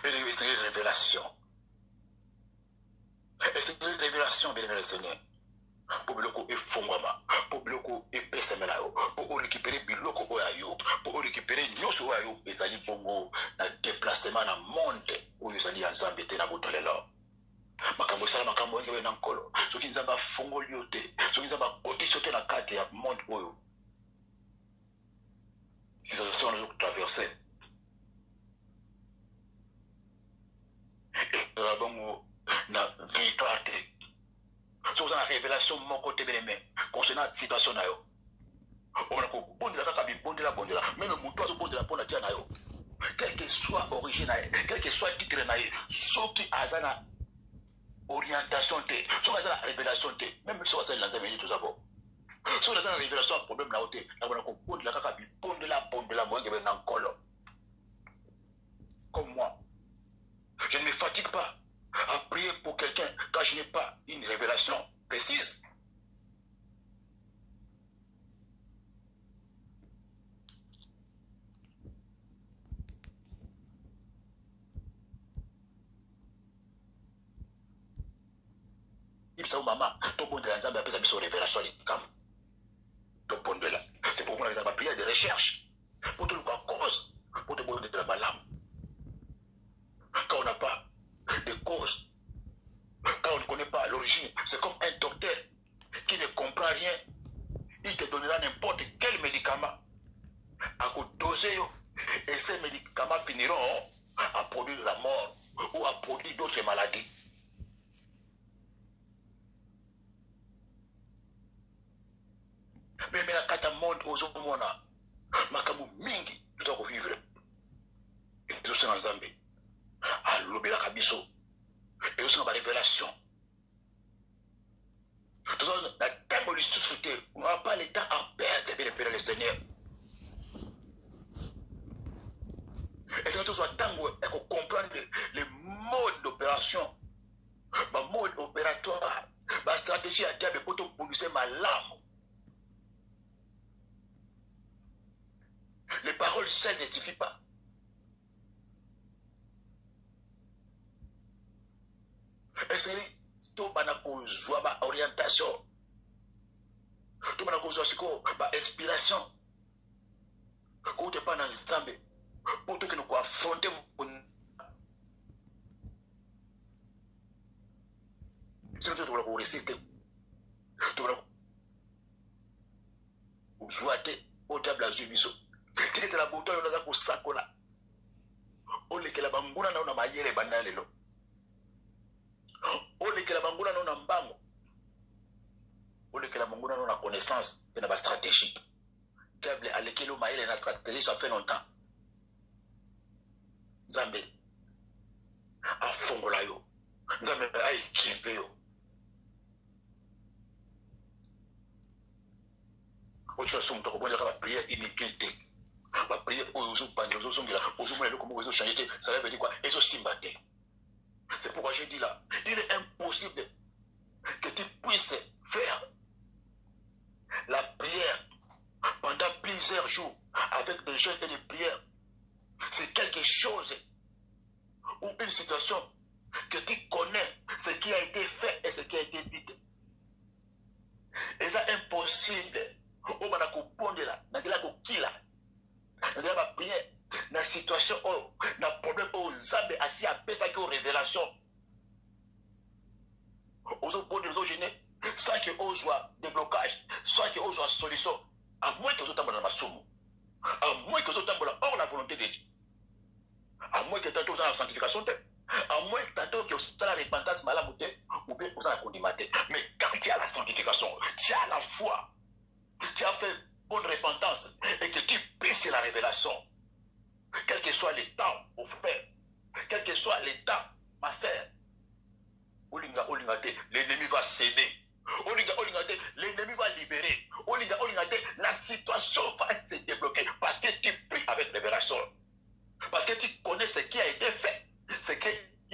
Et c'est une révélation. Et c'est une révélation, bien aimé le Seigneur. Pour biloko efongwama, pour biloko epesemela yo, pour récupérer biloko oyayo, pour récupérer nyoso oyayo, ezali bongo na déplacement na monde oyo ezali Nzambe te na botolelo. Makambo sala makambo ngebe na nkolo. Soki Nzambe afongoli yo te, soki Nzambe akotisi yo te na kati ya monde oyo. Si ça se on traverser. Et la bongo na victoire te. Si vous avez une révélation de mon côté, concernant la situation, on a bon de la même le mouton a bon de la bonne la quelle que soit l'origine, quel que soit le titre, ce qui a une orientation, ce qui a une révélation, même si c'est l'ensemble tout d'abord. Si on a une révélation, un problème là, on a bon de la moi qui est en col. Comme moi, je ne me fatigue pas à prier pour quelqu'un quand je n'ai pas une révélation précise. Il s'agit de maman, tout le monde a une révélation. C'est pour moi que j'ai prié des recherches pour te le cause, pour te donner de la malade. Quand on n'a pas de cause, quand on ne connaît pas l'origine, c'est comme un docteur qui ne comprend rien. Il te donnera n'importe quel médicament à coup doser et ces médicaments finiront à produire la mort ou à produire d'autres maladies. Mais quand tu monde aux autres mondes, makamu mingi tu dois vivre. Et tout ça en Zambie. À l'obéla kabiso. Et aussi dans la révélation. Tout ça, la temps où on n'a pas le temps à perdre de le Seigneur. Et c'est tout ça, tant qu'on comprend les modes d'opération, le mode opératoire, la stratégie à diable pour te produire ma lame. Les paroles seules ne suffisent pas. Et c'est tout une orientation. Tout a causé inspiration. Quand tu n'es pas dans le Zambé, pour que nous affronter si nous devons réciter, tu vas jouer au diable à Zubiso. Tu es la bouteille, on a pour sacola. On est que la banguna n'a pas yéré banalelo. On est que la banguna n'a pas mbango. On est que la banguna n'a pas connaissance et n'a pas stratégie. Diable à l'équilibre au maïle et la stratégie, ça fait longtemps. Zambé a fongolayo. Zambé a équipé yo. Ocho son to ko la prière inutile. La prière aux bandi aux zongila aux zongila comment ils ont changé ça veut dire quoi ils ont simbaté. C'est pourquoi je dis là, il est impossible que tu puisses faire la prière pendant plusieurs jours avec des jeûnes et des prières. C'est quelque chose ou une situation que tu connais ce qui a été fait et ce qui a été dit. Et c'est impossible. On va répondre là, on va prier dans la situation, dans le problème, où Zambé a si appelé ça que révélation. Aux autres gênés, sans que on soit déblocage, sans que on soit solution, à moins que vous soyez dans la somme, à moins que vous soyez hors la volonté de Dieu, à moins que tantôt vous avez la sanctification, à moins que tantôt que vous avez la repentance malamouté, ou bien vous avez la condimation. Mais quand tu as la sanctification, tu as la foi, tu as fait bonne repentance et que tu puisses la révélation, quel que soit le temps, mon frère, quel que soit le temps, ma sœur, l'ennemi va céder, l'ennemi va libérer, la situation va se débloquer parce que tu pries avec révélation, parce que tu connais ce qui a été fait, ce qui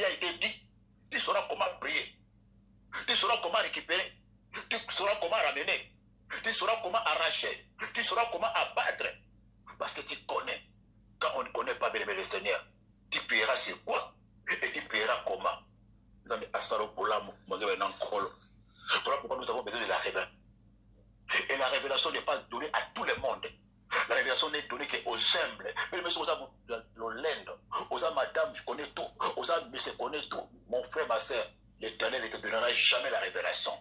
a été dit, tu sauras comment prier, tu sauras comment récupérer, tu sauras comment ramener. Tu sauras comment arracher, tu sauras comment abattre. Parce que tu connais. Quand on ne connaît pas bien le Seigneur, tu prieras sur quoi et tu prieras comment. Voilà pourquoi nous avons besoin de la révélation. Et la révélation n'est pas donnée à tout le monde. La révélation n'est donnée qu'aux humbles. Mais aux madame, je connais tout. Aux hommes, je connais tout. Mon frère, ma soeur, l'Éternel ne te donnera jamais la révélation.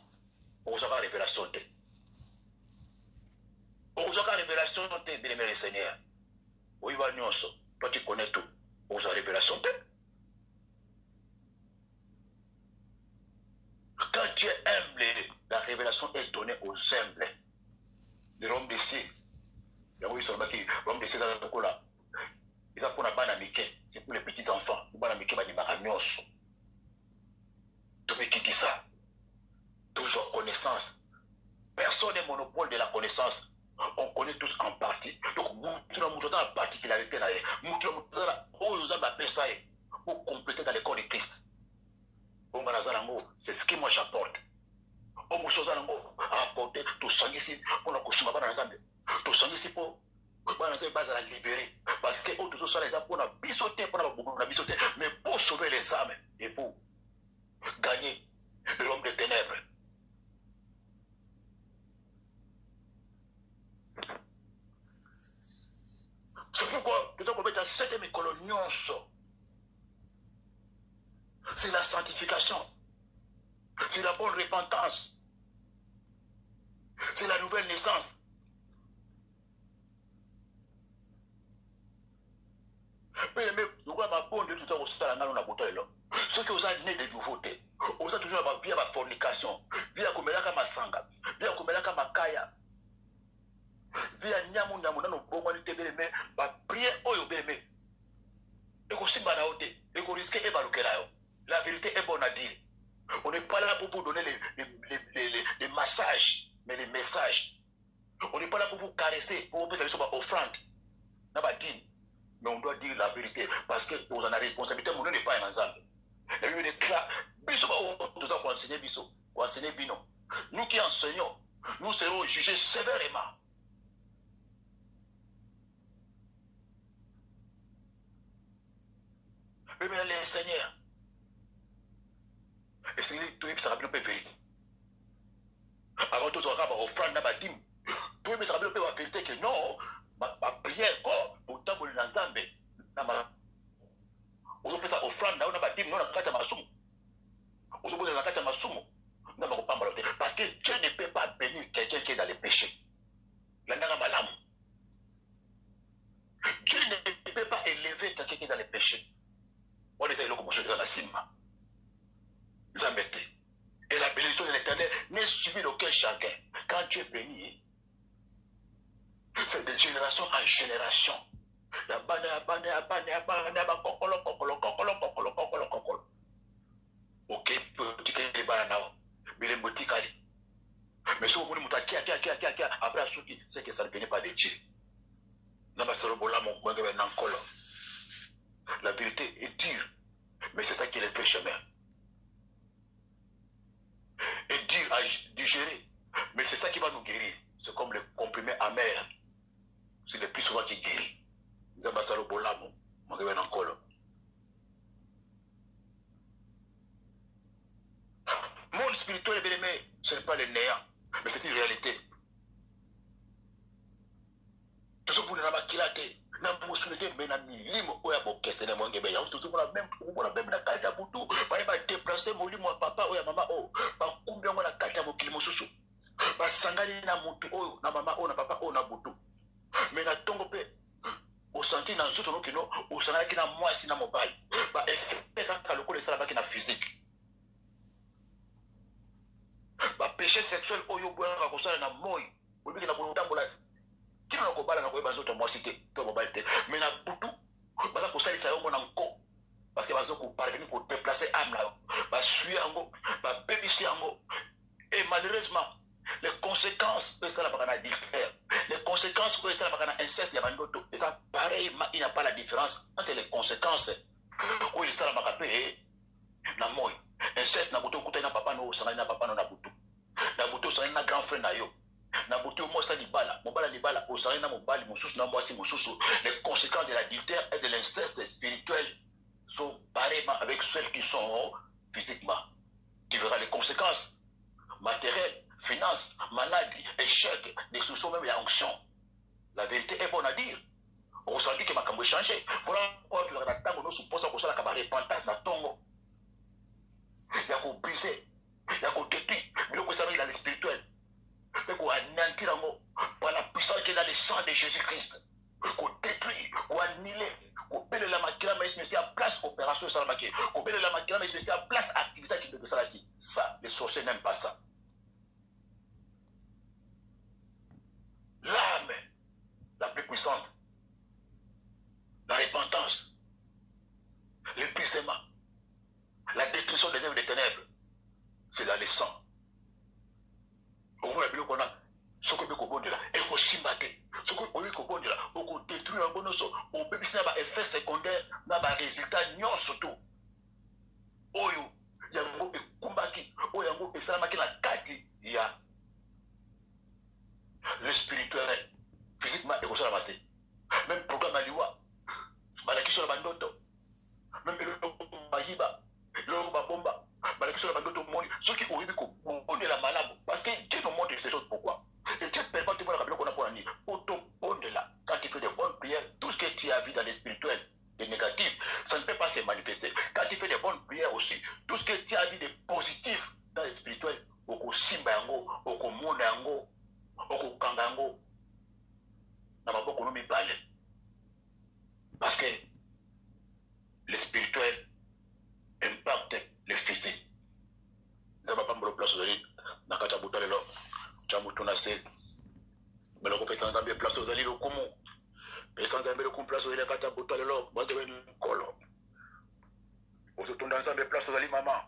Aux hommes, la révélation. Aux la révélation, bien aimé le Seigneur. Oui, toi tu connais tout. Aux la révélation. Quand tu es humble, la révélation est donnée aux humbles. Les hommes d'ici, l'homme d'ici, ils ont pour la c'est pour les petits enfants. Tout le qui dit ça. Toujours connaissance. Personne n'est monopole de la connaissance. On connaît tous en partie. Donc, nous avons la particularité là. Nous avons ça pour compléter dans le corps de Christ. C'est ce que moi j'apporte. On a apporté tout ça ici pour nous consommer dans les âmes. Tout ça ici pour la libérer. Parce que autres choses, les âmes pour la bisoter, mais pour sauver les âmes et pour gagner l'homme des ténèbres. C'est pourquoi nous avons mettre cette colonion. C'est la sanctification. C'est la bonne repentance. C'est la nouvelle naissance. Mais nous avons ma bonne de tout temps au stade dans la bouteille là. Ceux qui ont né de nouveautés, ont toujours via ma fornication, via Komelaka Masanga, via Komelaka Makaya. Via Nyamuna no Boma de Tébé, mais prière oyo bébé. Et aussi banaote, et qu'on risque et balukerayo. La vérité est bonne à dire. On n'est pas là pour vous donner les massages, mais les messages. On n'est pas là pour vous caresser, pour vous faire des offrandes. Mais on doit dire la vérité, parce que vous en avez responsabilité, mon nom n'est pas un ensemble. Et il y a des cas, nous devons enseigner Bisso, pour enseigner Bino. Nous qui enseignons, nous serons jugés sévèrement. Mais les seigneurs, et c'est tout ça rappelle la vérité. Avant tout, on va offrande dans la dîme. mais ça veut la vérité que non, ma prière, pourtant, vous l'avez ensemble. Vous avez fait ça offrande, on a pas dit, non, on a fait masumu. Vous avez fait masumu. Parce que Dieu ne peut pas bénir quelqu'un qui est dans les péchés. Dieu ne peut pas élever quelqu'un qui est dans les péchés. On est là comme dans la cima. Et la bénédiction de l'Éternel n'est suivie d'aucun chacun. Quand Dieu est béni, c'est de génération en génération. Ok, mais si vous voulez après c'est que ça ne venait pas de Dieu. La vérité est dure, mais c'est ça qui est le chemin. Et dur à digérer, mais c'est ça qui va nous guérir. C'est comme le comprimé amer. C'est le plus souvent qui guérit. Monde spirituel, bien aimé, ce n'est pas le néant, mais c'est une réalité. Tout ce que vous n'avez pas dit, na musulite mena milimo oya bokesene monge be ya tutu bona même na kata butu ba déplacer molimo papa oya mama o ba kumbi ngo na kata mokili mosusu ba sangani na mutu oyo na mama o na papa o na butu mena tongo pe o senti na nzoto no kino o sangana kina mwasi na mobile ba effet kaka lokole sala baki na physique ba péché sexuel oyo bwa ko sala na moyi obiki na botambola kino na kobala na koyeba nzoto mwasi te to mobile te mais na butu baza kosalisa yango na nko parce que baza koparvenir kodéplacer âme na yo basui yango babebisi yango et malheureusement les conséquences esalabaka na adultère les conséquences oyo esalabaka na inceste ya bandoto eza pareillement il n'y a pas la différence entre les conséquences oyo esalabaka mpe na moi inceste na butu okutani na papa no osangani na papa no na butu osangani na grand frère na yo na butu mosa libala mobala libala osangani na mobali mosusu na mwasi mosusu les conséquences de l'adultère et de l'inceste spirituel sont pareillement avec celles qui sont physiquement. Tu verras les conséquences matérielles, finances, maladies, échecs, destruction même et onction. La vérité est bonne à dire. On ressenti que ma cambo est changé. Voilà pourquoi tu verras tant que nous supposons que ça la repentance na tongo. Il y a qu'on briser, il y a qu'on détruire, mais que ça va dans le spirituel. Mais qu'on anéantir par la puissance qui est dans le sang de Jésus-Christ. Qu'on détruit, qu'on annule, qu'on pèle la maquille, mais c'est à place opération sur la maquille. Qu'on pèle la maquille, mais c'est à place activité qui peut faire ça. Ça, les sorciers n'aiment pas ça. L'âme la plus puissante, la repentance, l'épuisement, la destruction des œuvres des ténèbres, c'est dans le sang. Au moins, on a ce que nous avons dit là, et aussi maté, ce que nous avons dit là, on détruit un bon os, on peut bien avoir effet secondaire, n'a pas résultat, non surtout. Oyo, yango et kumbaki, oyango et salamaki la kati, il y a le spirituel, physiquement et aussi la maté. Même programme à l'Iwa, malaki sur la bandoto, même le bahiba, le babomba, malaki sur la bandoto, ceux qui ont eu qu'on est la malade, parce que Dieu nous montre ces choses pourquoi. Et Dieu permet de voir qu'on a pour l'année. Pour ton bon de là, quand tu fais des bonnes prières, tout ce que tu as vu dans les spirituels, les négatifs, ça ne peut pas se manifester. Quand tu fais des bonnes prières aussi, tout ce que tu as vu de positif dans les spirituels, oko simba yango, oko mona yango, oko kanga yango, n'a pas beaucoup de parler. Parce que le spirituel impacte le physique. Ça va pas me place aujourd'hui. Nakata Boutalelo, Chamutuna se, mais le compétence à bien place aux alliés au commun. Mais sans un peu de place aux alliés Kata Boutalelo, moi je vais une colo. Vous êtes dans un place aux alliés maman.